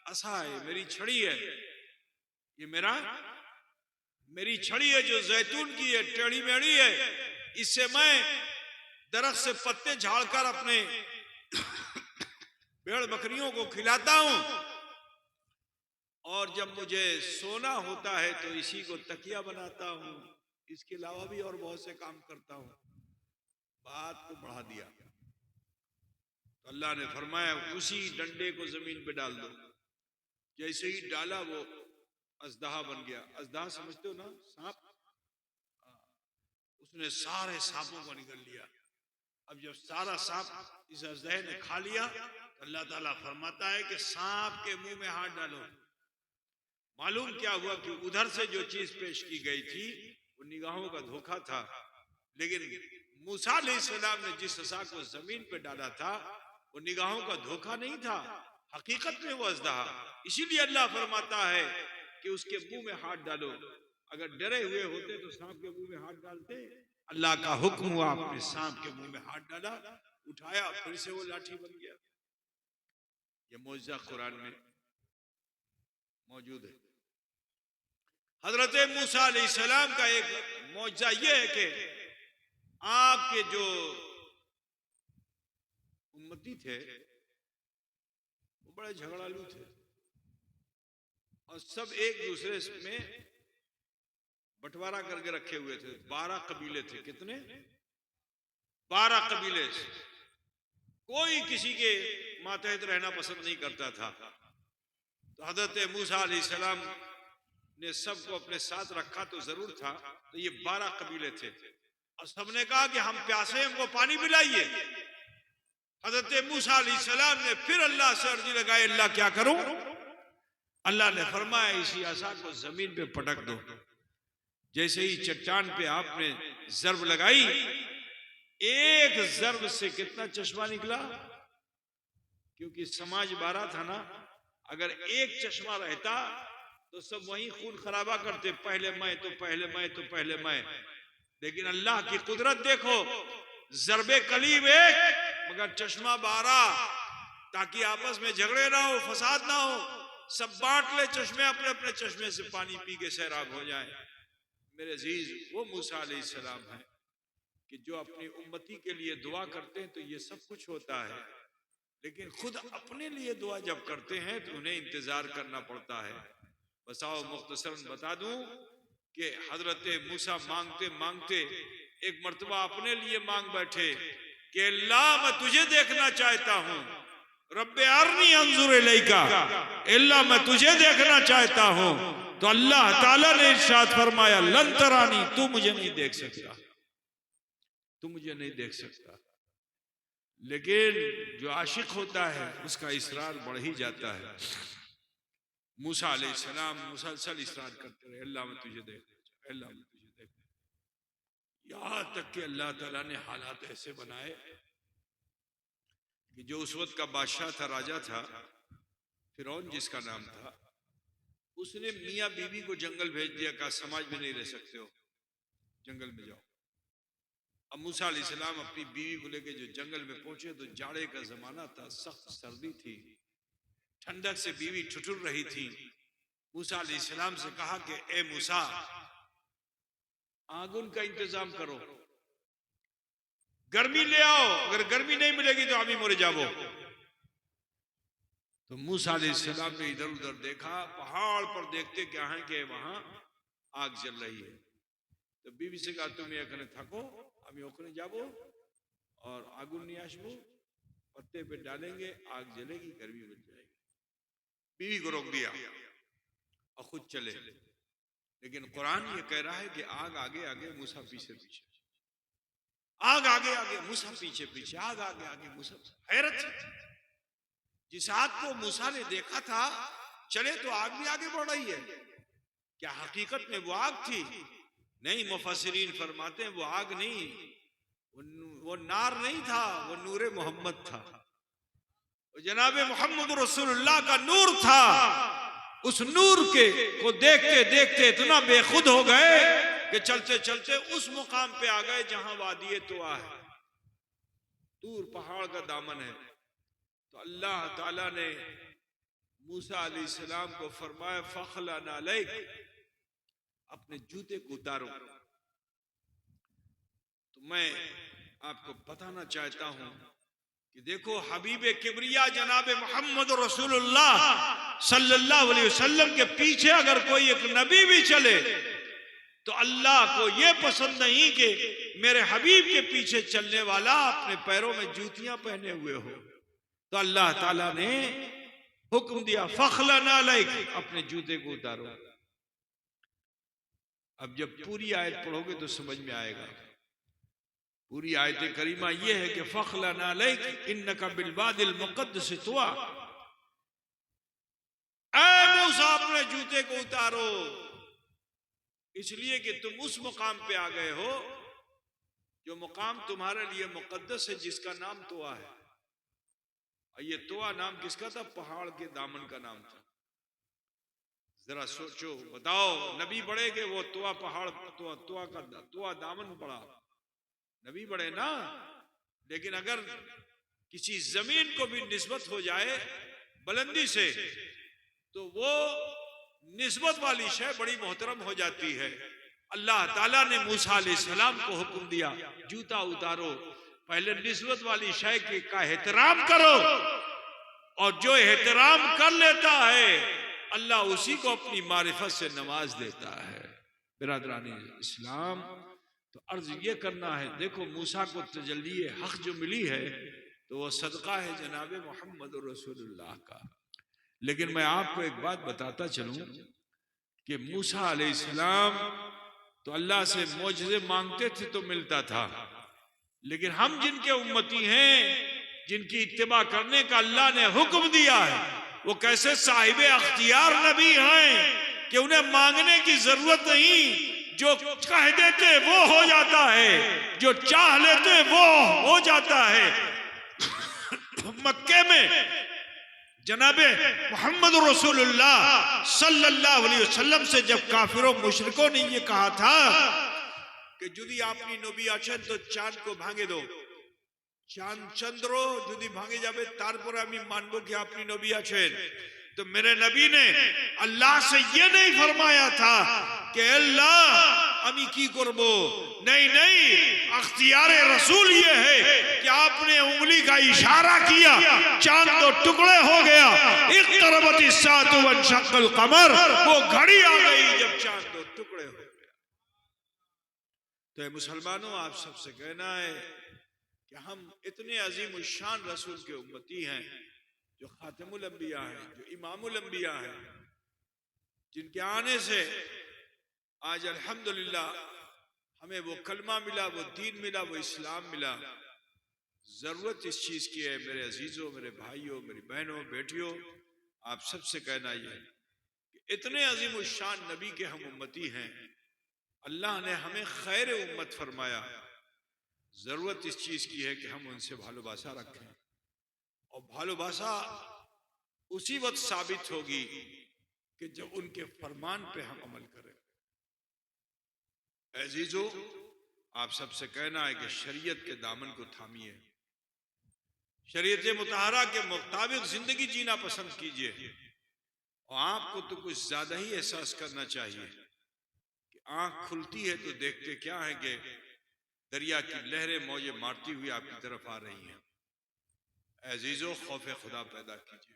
असा है, मेरी छड़ी है, ये मेरी छड़ी है जो जैतून की है, टेढ़ी मेढ़ी है, इससे मैं दरख्त से पत्ते झाड़कर अपने भेड़ बकरियों को खिलाता हूं, और जब मुझे सोना होता है तो इसी को तकिया बनाता हूं। इसके अलावा भी और बहुत से काम करता हूं। बात को बढ़ा दिया तो अल्लाह ने फरमाया उसी डंडे को जमीन पे डाल दो। जैसे ही डाला वो अजदहा बन गया। अजदहा समझते हो ना, सांप। उसने सारे सांपों को निकल लिया। अब जब सारा सांप इस अजदहे ने खा लिया तो अल्लाह ताला फरमाता है कि सांप के मुंह में हाथ डालो। मालूम क्या हुआ कि उधर से जो चीज पेश की गई थी वो निगाहों का धोखा था, लेकिन मूसा अलैहिस्सलाम ने जिस असा को जमीन पे डाला था वो निगाहों का धोखा नहीं था, हकीकत में वो अजदहा। इसीलिए अल्लाह फरमाता है कि उसके मुंह में हाथ डालो। अगर डरे हुए होते तो सांप के मुंह में हाथ डालते? अल्लाह का हुक्म हुआ, आपने सांप के मुंह में हाथ डाला, उठाया, फिर से वो लाठी बन गया। ये मौजज़ा कुरान में मौजूद है। हजरत मूसा अलैहिस्सलाम का एक मौजज़ा यह है कि आपके जो उम्मती थे वो बड़े झगड़ालू थे और सब एक दूसरे में बंटवारा करके रखे हुए थे। 12 कबीले थे। कितने? 12 कबीले। कोई किसी के मातहत रहना पसंद नहीं करता था। तो हजरत मूसा अलैहिस्सलाम ने सबको अपने साथ रखा तो जरूर था। तो ये 12 कबीले थे और सबने कहा कि हम प्यासे, हमको पानी पिलाइए। हजरत मूसा अलैहिस्सलाम ने फिर अल्लाह से अर्जी लगाई, अल्लाह क्या करूं? अल्लाह ने फरमाया इसी आसा को जमीन पे पटक दो। जैसे ही चट्टान पे आपने जर्ब लगाई, एक जर्ब से कितना चश्मा निकला? क्योंकि समाज 12 था ना, अगर एक चश्मा रहता तो सब वहीं खून खराबा करते, पहले मैं तो पहले मैं तो पहले मैं। लेकिन अल्लाह की कुदरत देखो, जरबे कलीब एक मगर चश्मा 12, ताकि आपस में झगड़े ना हो, फसाद ना हो, सब बांट ले चश्मे, अपने अपने चश्मे से पानी पी के सैराब हो जाए। मेरे अजीज, वो मूसा अलैहिस्सलाम है कि जो अपनी उम्मती के लिए दुआ करते हैं तो ये सब कुछ होता है, लेकिन खुद अपने लिए दुआ जब करते हैं तो उन्हें इंतजार करना पड़ता है। बसाओ मुख्तसरन बता दूं कि हजरत मूसा मांगते मांगते एक मर्तबा अपने लिए मांग बैठे कि अल्लाह मैं तुझे देखना चाहता हूं, रब्बे अरनी अंजुर इलैका, अल्लाह मैं तुझे देखना चाहता हूं। तो अल्लाह ताला ने इरशाद फरमाया, लन तरानी, तू मुझे नहीं देख सकता, तू मुझे नहीं देख सकता। लेकिन जो आशिक होता है उसका इसरार बढ़ ही जाता है। मूसा अलैहिस्सलाम मुसलसल इसरार करते रहे, अल्लाह मैं तुझे देख, अल्लाह मैं तुझे देख, यहाँ तक कि अल्लाह ताला ने हालात ऐसे बनाए कि जो उस वक्त का बादशाह था, राजा था, फिरौन जिसका नाम था, उसने मियाँ बीवी को जंगल भेज दिया, कहा समाज में नहीं रह सकते हो, जंगल में जाओ। अब मूसा अलैहिस्सलाम अपनी बीवी को लेकर जो जंगल में पहुंचे तो जाड़े का जमाना था, सख्त सर्दी थी, ठंडक से बीवी ठुठुर रही थी। मूसा अलैहिस्सलाम से कहा कि ए मूसा, आगुन का इंतजाम करो, गर्मी ले आओ, अगर गर्मी नहीं मिलेगी तो अभी मर जाओ। तो मूसा अलैहिस्सलाम ने इधर उधर देखा, पहाड़ पर देखते क्या है कि वहां आग जल रही है। तो बीवी से कहा तुम एखने थको, আমি ওখানে যাব और आगुन नहीं आसबो, पत्ते पे डालेंगे, आग जलेगी, गर्मी बच जाएगी। बीवी को रोक दिया और खुद चले। लेकिन कुरान ये कह रहा है कि आग आगे आगे, मूसा पीछे पीछे, आग आगे आगे, मूसा पीछे पीछे, आग आगे आगे, मूसा। हैरत, जिस आग को मूसा ने देखा था चले तो आग भी आगे बढ़ रही है, क्या हकीकत में वो आग थी? नहीं, मुफस्सिरीन फरमाते हैं वो आग नहीं, वो नार नहीं था, वो नूरे मोहम्मद था, वो जनाबे मोहम्मद रसूलुल्लाह का नूर था। उस नूर के को देखते देखते इतना बेखुद हो गए कि चलते चलते उस मुकाम पे आ गए जहां वादी तुआ है, दूर पहाड़ का दामन है। तो अल्लाह ताला ने मूसा अलैहिस्सलाम को फरमाया, फखला नालैक, अपने जूते को उतारो। तो मैं आपको बताना चाहता हूं कि देखो, हबीबे किबरिया जनाबे मोहम्मद रसूलुल्लाह सल्लल्लाहु अलैहि वसल्लम के पीछे अगर कोई एक नबी भी चले तो अल्लाह को यह पसंद नहीं कि मेरे हबीब के पीछे चलने वाला अपने पैरों में जूतियां पहने हुए हो। तो अल्लाह ताला ने हुक्म दिया, फखला नालैक, अपने जूते को उतारो। अब जब पूरी आयत पढ़ोगे तो समझ में आएगा। पूरी आयत करीमा यह है कि फखला नालैक इन्नका बिलवादिल मुक़द्दस तुआ, ऐ मूसा अपने जूते को उतारो, इसलिए कि तुम उस मुकाम पे आ गए हो जो मुकाम तुम्हारे लिए मुक़द्दस है, जिसका नाम तुआ है। और ये तुआ नाम किसका था? पहाड़ के दामन का नाम था। जरा सोचो, बताओ, नबी बढ़े के वो तुआ पहाड़, तुआ दामन पड़ा, नबी बढ़े ना। लेकिन अगर किसी जमीन को भी निस्बत हो जाए बुलंदी से तो वो निस्बत वाली शय बड़ी मोहतरम हो जाती है। अल्लाह ताला ने मूसा अलैहिस्सलाम को हुक्म दिया, जूता उतारो, पहले निस्बत वाली शय का एहतराम करो, और जो एहतराम कर लेता है अल्लाह उसी को अपनी मारिफत से नवाज देता है। बिरादरानी इस्लाम, तो अर्ज ये करना है, देखो मूसा को तजल्ली हक जो मिली है तो वो सदका है जनाब मोहम्मद रसूलुल्लाह का। लेकिन मैं आपको एक बात बताता चलूं कि मूसा अलैहिस्सलाम तो अल्लाह से मौजज़े मांगते थे तो मिलता था, लेकिन हम जिनके उम्मती हैं, जिनकी इत्तिबा करने का अल्लाह ने हुक्म दिया है, वो कैसे साहिब अख्तियार नबी हैं कि उन्हें मांगने की जरूरत नहीं, जो कह देते वो हो जाता है, जो चाह लेते वो हो जाता है। मक्के में जनाबे मोहम्मद रसूलुल्लाह सल्लल्लाहु अलैहि वसल्लम से जब काफिरों मुशरिकों ने ये कहा था कि जुदी आपनी नबी आछेन तो चांद को भांगे दो, चांद चंद्रो जुदी भांगे जाबे तारपर आमी मानबो कि आपनी नबी आछेन, तो मेरे नबी ने अल्लाह से ये नहीं फरमाया था कि अल्लाह अमी की करबो, नहीं नहीं, अख्तियार रसूल ये है कि आपने उंगली का इशारा किया, चांद तो टुकड़े हो गया, इक़्तरबति साअतु वंशक़्क़ल क़मर, वो घड़ी आ गई जब चांद तो टुकड़े हो गया। तो मुसलमानों, आप सबसे कहना है कि हम इतने अजीम शान रसूल के उम्मती हैं, जो खातिमुल अंबिया हैं, जो इमामुल अंबिया हैं, जिनके आने से आज अल्हम्दुलिल्लाह हमें वो कलमा मिला, वो दीन मिला, वो इस्लाम मिला। जरूरत इस चीज की है मेरे अजीजों, मेरे भाइयों, मेरी बहनों, बेटियों, आप सबसे कहना ये कि इतने अजीम शान नबी के हम उम्मती हैं, अल्लाह ने हमें खैर उम्मत फरमाया। जरूरत इस चीज की है कि हम उनसे भालोबासा रखें, और भालोबासा उसी वक्त साबित होगी कि जब उनके फरमान पे हम अमल करें। अजीजो, आप सबसे कहना है कि शरीयत के दामन को थामिए, शरीयत मुतहरा के मुताबिक जिंदगी जीना पसंद कीजिए। और आपको तो कुछ ज्यादा ही एहसास करना चाहिए कि आंख खुलती है तो देखते क्या है कि दरिया की लहरें मौजें मारती हुई आपकी तरफ आ रही हैं। अजीजो, खौफ खुदा पैदा कीजिए।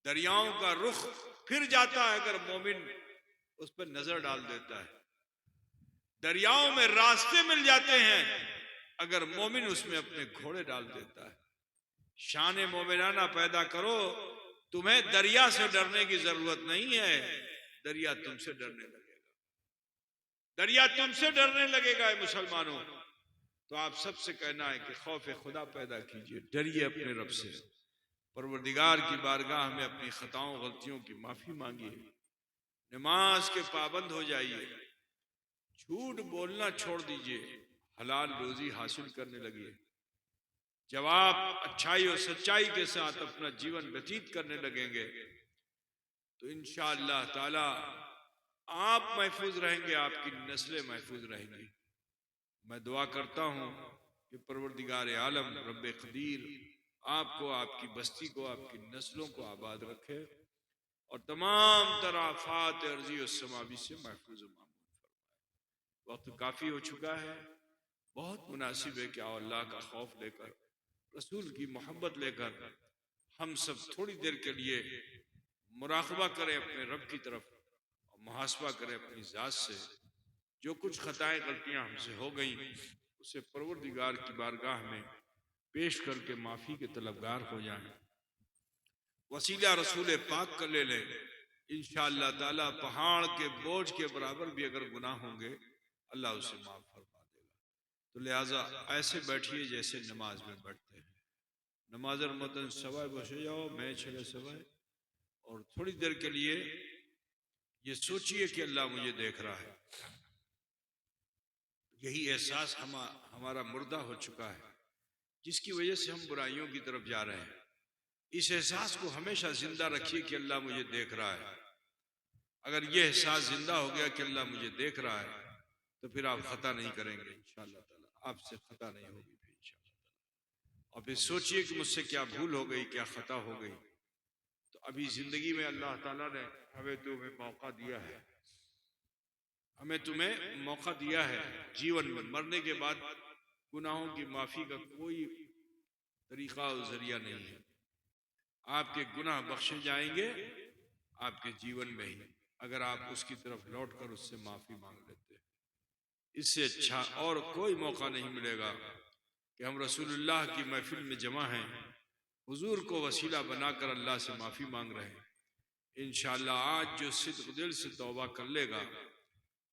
दरियाओं का रुख फिर जाता है अगर मोमिन उस पर नजर डाल देता है। दरियाओं में रास्ते मिल जाते हैं अगर मोमिन उसमें अपने घोड़े डाल देता है। शान मोमिनाना पैदा करो, तुम्हें दरिया से डरने की जरूरत नहीं है, दरिया तुमसे डरने लगेगा, दरिया तुमसे डरने लगेगा। मुसलमानों, तो आप सबसे कहना है कि खौफ खुदा पैदा कीजिए, डरिए अपने रब से, परवरदिगार की बारगाह में अपनी खताओं गलतियों की माफी मांगिए, नमाज के पाबंद हो जाइए, झूठ बोलना छोड़ दीजिए, हलाल रोजी हासिल करने लगिए। जब आप अच्छाई और सच्चाई के साथ अपना जीवन व्यतीत करने लगेंगे तो इंशाअल्लाह ताला आप महफूज रहेंगे, आपकी नस्लें महफूज रहेंगी। मैं दुआ करता हूँ कि परवरदिगार आलम रब्बे कदीर आपको, आपकी बस्ती को, आपकी नस्लों को आबाद रखे और तमाम तराफात अर्जी और समावी से महफूज मामून फरमाए। वक्त काफ़ी हो चुका है, बहुत मुनासिब है कि अल्लाह का खौफ लेकर, रसूल की मोहब्बत लेकर हम सब थोड़ी देर के लिए मुराकबा करें अपने रब की तरफ और मुहासबा करें अपनी ज़ात से। जो कुछ खताएं गलतियां हमसे हो गई उसे परवरदिगार की बारगाह में पेश करके माफ़ी के तलबगार हो जाएं, वसीला रसूल पाक कर ले लें। इंशाअल्लाह ताला पहाड़ के बोझ के बराबर भी अगर गुनाह होंगे अल्लाह उसे माफ़ फरमा देगा। तो लिहाजा ऐसे बैठिए जैसे नमाज में बैठते हैं। नमाजर मतन सवाए बसे जाओ, मैं छले सवाए, और थोड़ी देर के लिए ये सोचिए कि अल्लाह मुझे देख रहा है। यही एहसास हमारा मुर्दा हो चुका है, जिसकी वजह से हम बुराइयों की तरफ जा रहे हैं। इस एहसास को हमेशा जिंदा रखिए कि अल्लाह मुझे देख रहा है। अगर ये एहसास जिंदा हो गया कि अल्लाह मुझे देख रहा है तो फिर आप खता नहीं करेंगे इंशाअल्लाह ताला, आपसे खता नहीं होगी फिर इंशाअल्लाह ताला। और फिर सोचिए कि मुझसे क्या भूल हो गई, क्या खता हो गई, तो अभी जिंदगी में अल्लाह ताला ने हमें तुम्हें मौका दिया है, हमें तुम्हें मौका दिया है जीवन में। मरने के बाद गुनाहों की माफी का कोई तरीका और जरिया नहीं है। आपके गुनाह बख्शे जाएंगे आपके जीवन में ही, अगर आप उसकी तरफ लौट कर उससे माफी मांग लेते हैं। इससे अच्छा और कोई मौका नहीं मिलेगा कि हम रसूलुल्लाह की महफिल में जमा हैं, हुजूर को वसीला बनाकर अल्लाह से माफी मांग रहे हैं। इंशाअल्लाह आज जो सिद्क दिल से तौबा कर लेगा,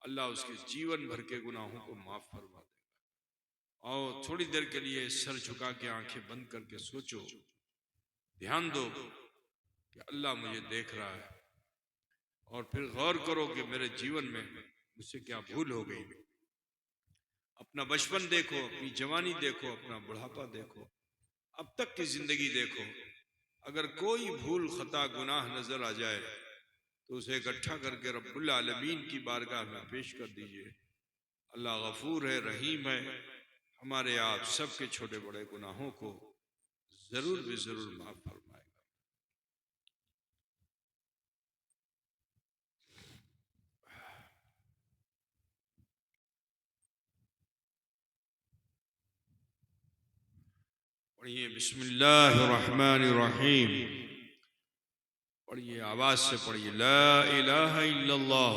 अल्लाह उसके जीवन भर के गुनाहों को माफ फरमा देगा। और थोड़ी देर के लिए सर झुका के आंखें बंद करके सोचो, ध्यान दो कि अल्लाह मुझे देख रहा है, और फिर गौर करो कि मेरे जीवन में मुझसे क्या भूल हो गई। अपना बचपन देखो, अपनी जवानी देखो, अपना बुढ़ापा देखो, अब तक की जिंदगी देखो। अगर कोई भूल खता गुनाह नजर आ जाए तो उसे इकट्ठा करके रब्बुल आलमीन की बारगाह में पेश कर दीजिए। अल्लाह गफूर है, रहीम है, हमारे आप सबके छोटे बड़े गुनाहों को जरूर भी जरूर माफ फरमाएगा। पढ़िए बिस्मिल्लाहिर्रहमानिर्रहीम, पढ़िए आवाज से पढ़िए, ला इलाहा इल्लल्लाह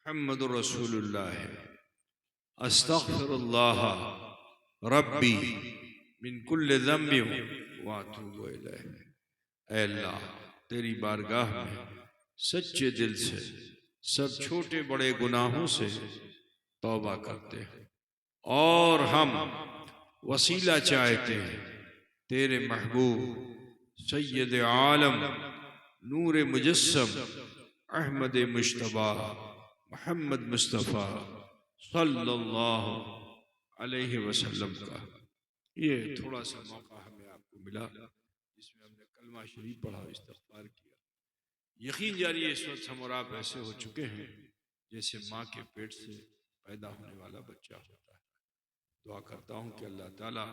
मुहम्मदुर रसूलुल्लाह अस्तगफिरुल्लाह रब्बी मिन कुल्लि ज़म्बि व अतूबु इलैह। ऐ अल्लाह, तेरी बारगाह में सच्चे दिल से सब छोटे बड़े गुनाहों से तौबा करते हैं, और हम वसीला चाहते हैं तेरे महबूब सैयद आलम नूर मुजस्सम अहमद मुश्तबा मोहम्मद मुस्तफ़ा सल्लल्लाहु अलैहि वसल्लम का। ये थोड़ा सा मौका हमें आपको मिला जिसमें हमने कलमा शरीफ पढ़ा, इस्तग़फ़ार किया। यकीन जानिए इस वक्त हम और आप ऐसे हो चुके हैं जैसे माँ के पेट से पैदा होने वाला बच्चा होता है। दुआ करता हूँ कि अल्लाह ताला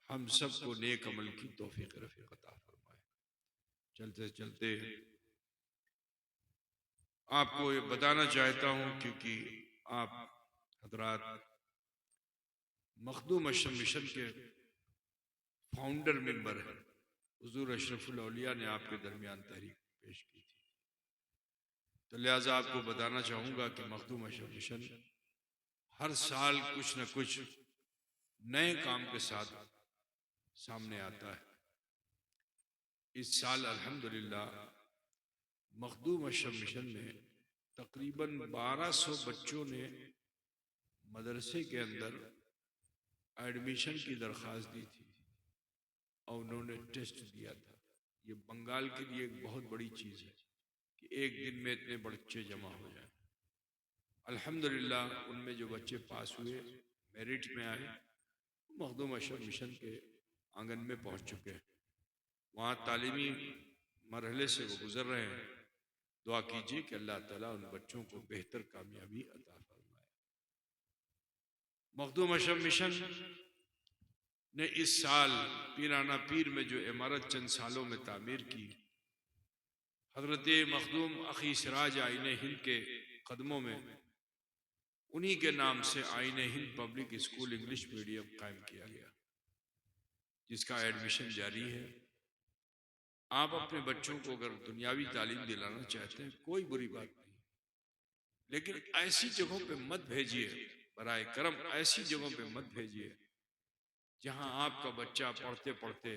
हम सबको नेक अमल की तौफीक रफ़ीक अता फरमाए। चलते चलते आपको ये बताना चाहता हूँ, क्योंकि आप हजरात मखदूम अशरफ मिशन के फाउंडर मेंबर हैं। हुजूर अशरफुल औलिया ने आपके दरमियान तहरीक पेश की थी, तो लिहाजा आपको बताना चाहूँगा कि मखदूम अशरफ मिशन हर साल कुछ न कुछ नए काम के साथ सामने आता है। इस साल अल्हम्दुलिल्लाह मखदूम अशरफ मिशन में तकरीबन 1200 बच्चों ने मदरसे के अंदर एडमिशन की दरख्वास्त दी थी और उन्होंने टेस्ट दिया था। ये बंगाल के लिए एक बहुत बड़ी चीज़ है कि एक दिन में इतने बच्चे जमा हो जाए। अल्हम्दुलिल्लाह उनमें जो बच्चे पास हुए, मेरिट में आए, मखदूम अशरफ मिशन के आंगन में पहुंच चुके हैं। वहाँ तालीमी मरहले से वो गुजर रहे हैं। दुआ कीजिए कि अल्लाह ताला उन बच्चों को बेहतर कामयाबी अता फरमाए। मखदूम अशरफ मिशन ने इस साल पीराना पीर में जो इमारत चंद सालों में तामीर की, हजरत मखदूम अखी सिराज आईने हिंद के कदमों में उन्हीं के नाम से आईने Hind public school English medium कायम किया गया, जिसका एडमिशन जारी है। आप अपने बच्चों को अगर दुनियावी तालीम दिलाना चाहते हैं कोई बुरी बात नहीं, लेकिन ऐसी जगहों पे मत भेजिए, बराए करम ऐसी जगहों पे मत भेजिए जहां आपका बच्चा पढ़ते पढ़ते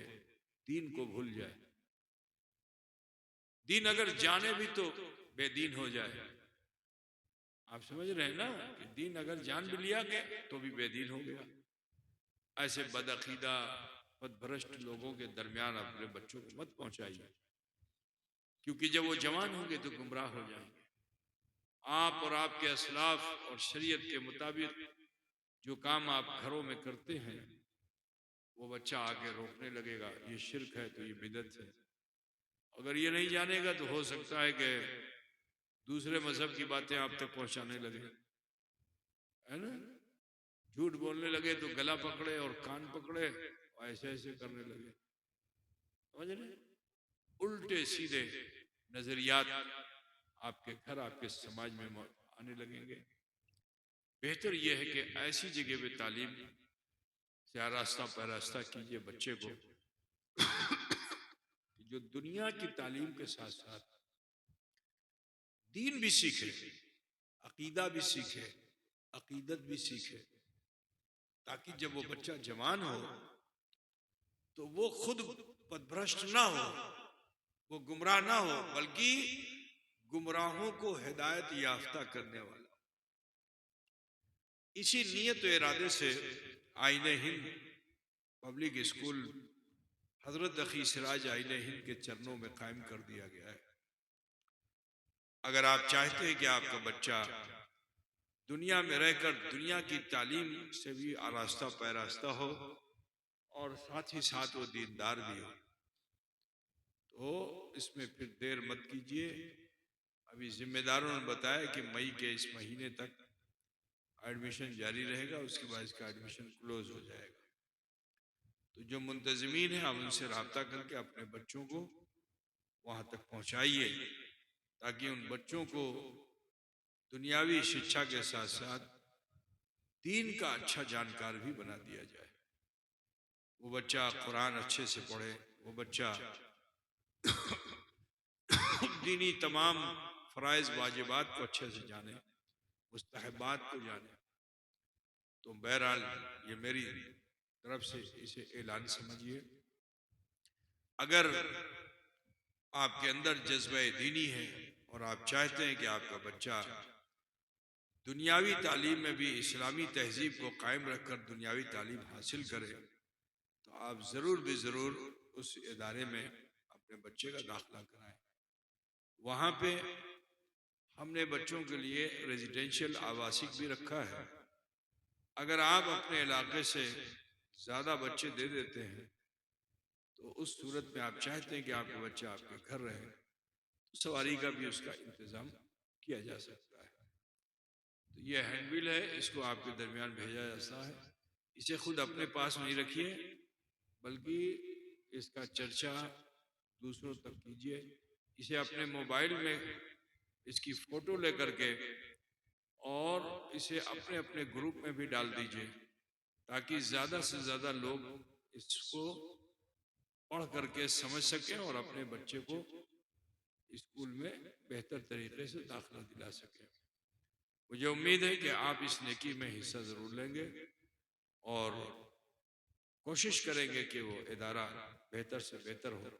दीन को भूल जाए। दीन अगर जाने भी तो बेदीन हो जाए। आप समझ रहे हैं ना कि दीन अगर जान भी लिया गया तो भी बेदीन हो गया। ऐसे बदअकीदा बदभ्रष्ट लोगों के दरमियान अपने बच्चों को मत पहुंचाइए, क्योंकि जब वो जवान होंगे तो गुमराह हो जाएंगे। आप और आपके असलाफ और शरीयत के मुताबिक जो काम आप घरों में करते हैं वो बच्चा आगे रोकने लगेगा। ये शिर्क है तो ये बिदअत है। अगर ये नहीं जानेगा तो हो सकता है कि दूसरे मजहब की बातें आप तक पहुंचाने लगे, है ना। झूठ बोलने लगे तो गला पकड़े और कान पकड़े और ऐसे ऐसे करने लगे, समझ रहे। उल्टे सीधे नजरियात आपके घर, आपके समाज में आने लगेंगे। बेहतर यह है कि ऐसी जगह पे तालीम से आरास्ता पैरास्ता कीजिए बच्चे को, जो दुनिया की तालीम के साथ साथ दीन भी सीखे, अकीदा भी सीखे, अकीदत भी सीखे, ताकि जब वो बच्चा जवान हो तो वो खुद पथभ्रष्ट ना हो, वो गुमराह ना हो, बल्कि गुमराहों को हिदायत याफ्ता करने वाला। इसी नियत और इरादे से आईने हिंद पब्लिक स्कूल हजरत अखी सिराज आईने हिंद के चरणों में कायम कर दिया गया है। अगर आप चाहते हैं कि आपका बच्चा दुनिया में रहकर दुनिया की तालीम से भी आरास्ता पैरास्ता हो और साथ ही साथ वो दीनदार भी हो, तो इसमें फिर देर मत कीजिए। अभी जिम्मेदारों ने बताया कि मई के इस महीने तक एडमिशन जारी रहेगा, उसके बाद इसका एडमिशन क्लोज हो जाएगा। तो जो मुंतजिमीन है, आप उनसे रब्ता करके अपने बच्चों को वहां तक पहुंचाइए, ताकि उन बच्चों को दुनियावी शिक्षा के साथ साथ दीन का अच्छा जानकार भी बना दिया जाए। वो बच्चा कुरान अच्छे से पढ़े, वो बच्चा दीनी तमाम फराइज वाजिबात को अच्छे से जाने, मुस्तहबात को जाने। तो बहरहाल ये मेरी तरफ से इसे ऐलान समझिए। अगर आपके अंदर जज्बा दीनी है और आप चाहते हैं कि आपका बच्चा दुनियावी तालीम में भी इस्लामी तहजीब को कायम रखकर दुनियावी तालीम हासिल करे, तो आप ज़रूर भी ज़रूर उस इदारे में अपने बच्चे का दाखिला कराएं। वहाँ पे हमने बच्चों के लिए रेजिडेंशियल आवासिक भी रखा है। अगर आप अपने इलाके से ज़्यादा बच्चे दे देते हैं, तो उस सूरत में आप चाहते हैं कि आपका बच्चा आपके घर रहे, तो सवारी का भी उसका इंतज़ाम किया जा सकता है। तो ये हैंडबिल है, इसको आपके दरमियान भेजा जाता है। इसे खुद अपने पास नहीं रखिए, बल्कि इसका चर्चा दूसरों तक कीजिए। इसे अपने मोबाइल में इसकी फ़ोटो लेकर के और इसे अपने अपने ग्रुप में भी डाल दीजिए, ताकि ज़्यादा से ज़्यादा लोग इसको पढ़ करके समझ सकें और अपने बच्चे को स्कूल में बेहतर तरीके से दाखिला दिला सकें। मुझे उम्मीद है कि आप इस नेकी में हिस्सा ज़रूर लेंगे और कोशिश करेंगे कि वो इदारा बेहतर से बेहतर हो।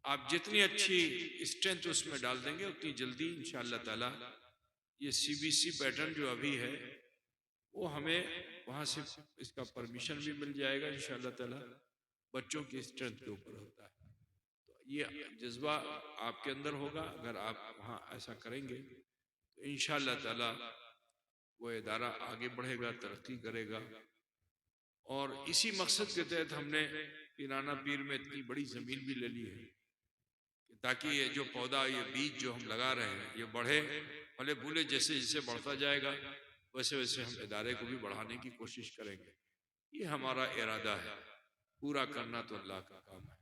आप जितनी अच्छी स्ट्रेंथ उसमें डाल देंगे, उतनी जल्दी इंशाअल्लाह ताला ये सीबीसी पैटर्न जो अभी है, वो हमें वहाँ से इसका परमिशन भी मिल जाएगा इंशाअल्लाह ताला। बच्चों की स्ट्रेंथ के ऊपर होता है, तो ये जज्बा आपके अंदर होगा। अगर आप वहाँ ऐसा करेंगे तो इंशाअल्लाह ताला वो इदारा आगे बढ़ेगा, तरक्की करेगा। और इसी मकसद के तहत हमने पीराना पीर में इतनी बड़ी ज़मीन भी ले ली है, ताकि ये जो पौधा, ये बीज जो हम लगा रहे हैं, ये बढ़े, फले फूले। जैसे जैसे बढ़ता जाएगा वैसे वैसे हम इदारे को भी बढ़ाने की कोशिश करेंगे। ये हमारा इरादा है, पूरा करना तो अल्लाह का काम है।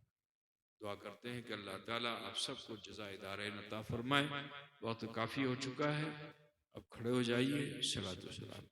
दुआ करते हैं कि अल्लाह ताला आप सबको जज़ाए दारैन अता फरमाए। वक्त काफ़ी हो चुका है, अब खड़े हो जाइए। सलातो सलाम।